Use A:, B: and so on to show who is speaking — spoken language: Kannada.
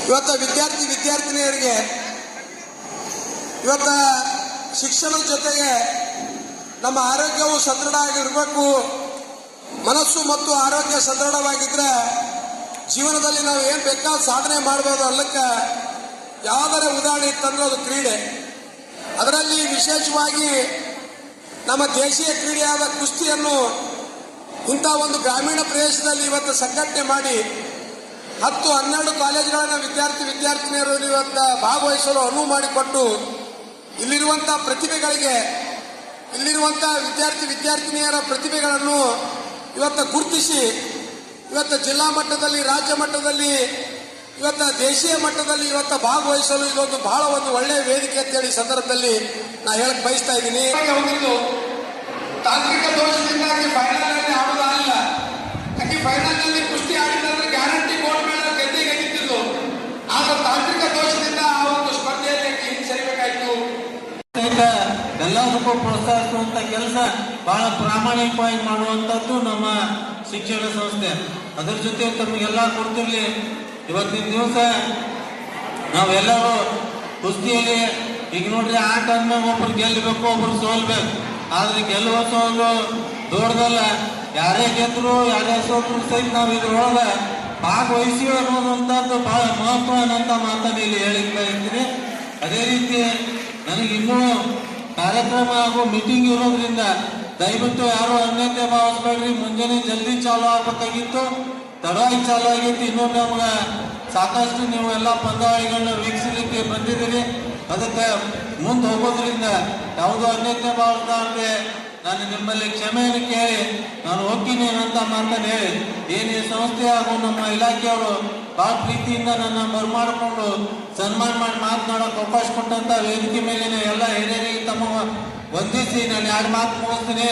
A: ಇವತ್ತು ವಿದ್ಯಾರ್ಥಿನಿಯರಿಗೆ ಇವತ್ತು ಶಿಕ್ಷಣದ ಜೊತೆಗೆ ನಮ್ಮ ಆರೋಗ್ಯವು ಸದೃಢ ಆಗಿರಬೇಕು. ಮನಸ್ಸು ಮತ್ತು ಆರೋಗ್ಯ ಸದೃಢವಾಗಿದ್ರೆ ಜೀವನದಲ್ಲಿ ನಾವು ಏನು ಬೇಕಾದ ಸಾಧನೆ ಮಾಡ್ಬೋದು. ಅಲ್ಲಕ್ಕೆ ಯಾವುದರ ಉದಾಹರಣೆ ಇತ್ತಂದ್ರೆ ಅದು ಕ್ರೀಡೆ. ಅದರಲ್ಲಿ ವಿಶೇಷವಾಗಿ ನಮ್ಮ ದೇಶೀಯ ಕ್ರೀಡೆಯಾದ ಕುಸ್ತಿಯನ್ನು ಇಂಥ ಒಂದು ಗ್ರಾಮೀಣ ಪ್ರದೇಶದಲ್ಲಿ ಇವತ್ತು ಸಂಘಟನೆ ಮಾಡಿ 10-12 ಕಾಲೇಜುಗಳನ್ನ ವಿದ್ಯಾರ್ಥಿನಿಯರು ಇವತ್ತು ಭಾಗವಹಿಸಲು ಅನುವು ಮಾಡಿಕೊಟ್ಟು ಇಲ್ಲಿರುವಂತಹ ಪ್ರತಿಭೆಗಳಿಗೆ ವಿದ್ಯಾರ್ಥಿನಿಯರ ಪ್ರತಿಭೆಗಳನ್ನು ಇವತ್ತು ಗುರುತಿಸಿ ಇವತ್ತು ಜಿಲ್ಲಾ ಮಟ್ಟದಲ್ಲಿ, ರಾಜ್ಯ ಮಟ್ಟದಲ್ಲಿ, ಇವತ್ತು ದೇಶೀಯ ಮಟ್ಟದಲ್ಲಿ ಇವತ್ತು ಭಾಗವಹಿಸಲು ಇದೊಂದು ಬಹಳ ಒಂದು ಒಳ್ಳೆಯ ವೇದಿಕೆ ಅಂತೇಳಿ ಸಂದರ್ಭದಲ್ಲಿ ನಾ ಹೇಳಕ್ ಬಯಸ್ತಾ ಇದ್ದೀನಿ. ತಾಂತ್ರಿಕ ದೋಷದಿಂದಾಗಿ ಫೈನಲ್ ಆಡುವುದಿಲ್ಲ. ಫೈನಲ್ ನಲ್ಲಿ ಕುಸ್ತಿ ಆಡಿದ್ರೆ ಗ್ಯಾರಂಟಿ ಗೋಲ್ಡ್ ಮೆಡಲ್ ಗೆದ್ದಿದ್ದು. ಆದ್ರೆ ತಾಂತ್ರಿಕ ದೋಷದಿಂದ ಆ ಒಂದು ಸ್ಪರ್ಧೆಯಲ್ಲಿ ಹಿಂಸರಿಬೇಕಾಯ್ತು.
B: ಎಲ್ಲದಕ್ಕೂ ಪ್ರೋತ್ಸಾಹಿಸುವಂತ ಕೆಲಸ ಬಹಳ ಪ್ರಾಮಾಣಿಕವಾಗಿ ಮಾಡುವಂತದ್ದು ನಮ್ಮ ಶಿಕ್ಷಣ ಸಂಸ್ಥೆ. ಅದರ ಜೊತೆ ತಮಗೆಲ್ಲ ಕೊಡ್ತಿರ್ಲಿ, ಇವತ್ತಿನ ದಿವಸ ನಾವೆಲ್ಲರೂ ಕುಸ್ತಿಯಲ್ಲಿ ಈಗ ನೋಡ್ರಿ, ಆಟ ಅಂದ್ಮೇಲೆ ಒಬ್ರು ಗೆಲ್ಲಬೇಕು, ಒಬ್ರು ಸೋಲ್ಬೇಕು. ಆದ್ರೆ ಗೆಲ್ಲುವ ಸೋಲು ದೊಡ್ಡದಲ್ಲ. ಯಾರೇ ಗೆದ್ರು ಯಾರೇ ಸೋತ್ರು ಸಹಿತ ನಾವು ಇದ್ರೊಳಗೆ ಭಾಗವಹಿಸಿವಿ ಅನ್ನೋದಂಥದ್ದು ಬಹಳ ಮಹತ್ವ ಅನ್ನೋಂಥ ಮಾತನ್ನು ಇಲ್ಲಿ ಹೇಳಿಕ್ತಾ ಇರ್ತೀನಿ. ಅದೇ ರೀತಿ ನನಗೆ ಇನ್ನೂ ಕಾರ್ಯಕ್ರಮ ಹಾಗೂ ಮೀಟಿಂಗ್ ಇರೋದ್ರಿಂದ ದಯವಿಟ್ಟು ಯಾರು ಅನ್ಯತೆ ಭಾವಿಸ್ಬೇಡ್ರಿ. ಮುಂಜಾನೆ ಜಲ್ದಿ ಚಾಲು ಆಗ್ಬೇಕಾಗಿತ್ತು, ತಡವಾಗಿ ಚಾಲು ಆಗೈತಿ. ಇನ್ನೂ ನಮ್ಗೆ ಸಾಕಷ್ಟು ನೀವು ಎಲ್ಲ ಪಂದ್ಯಾವಳಿಗಳನ್ನ ವೀಕ್ಷಿಸಲಿಕ್ಕೆ ಬಂದಿದ್ದೀರಿ. ಅದಕ್ಕೆ ಮುಂದೆ ಹೋಗೋದ್ರಿಂದ ಯಾವುದೋ ಅನ್ಯತೆ ಭಾವಿಸ್ದಾರ್ದೆ ನಾನು ನಿಮ್ಮಲ್ಲಿ ಕ್ಷಮೆಯನ್ನು ಕೇಳಿ ನಾನು ಹೋಗ್ತೀನಿ ಅಂತ ಮಾತನ್ನು ಹೇಳಿ, ಏನು ಈ ಸಂಸ್ಥೆ ಹಾಗೂ ನಮ್ಮ ಇಲಾಖೆಯವರು ಬಹಳ ಪ್ರೀತಿಯಿಂದ ನನ್ನ ಬರಮಾಡಿಕೊಂಡು ಸನ್ಮಾನ ಮಾಡಿ ಮಾತನಾಡೋಕೆ ಅವಕಾಶ ಕೊಟ್ಟಂತ ವೇದಿಕೆ ಮೇಲಿನ ಎಲ್ಲ ಹಿರಿಯರಿಗೆ ತಮ್ಮ ವಂದಿಸಿ ನಾನು 2 ಮಾತು ಮುಗಿಸ್ತೀನಿ.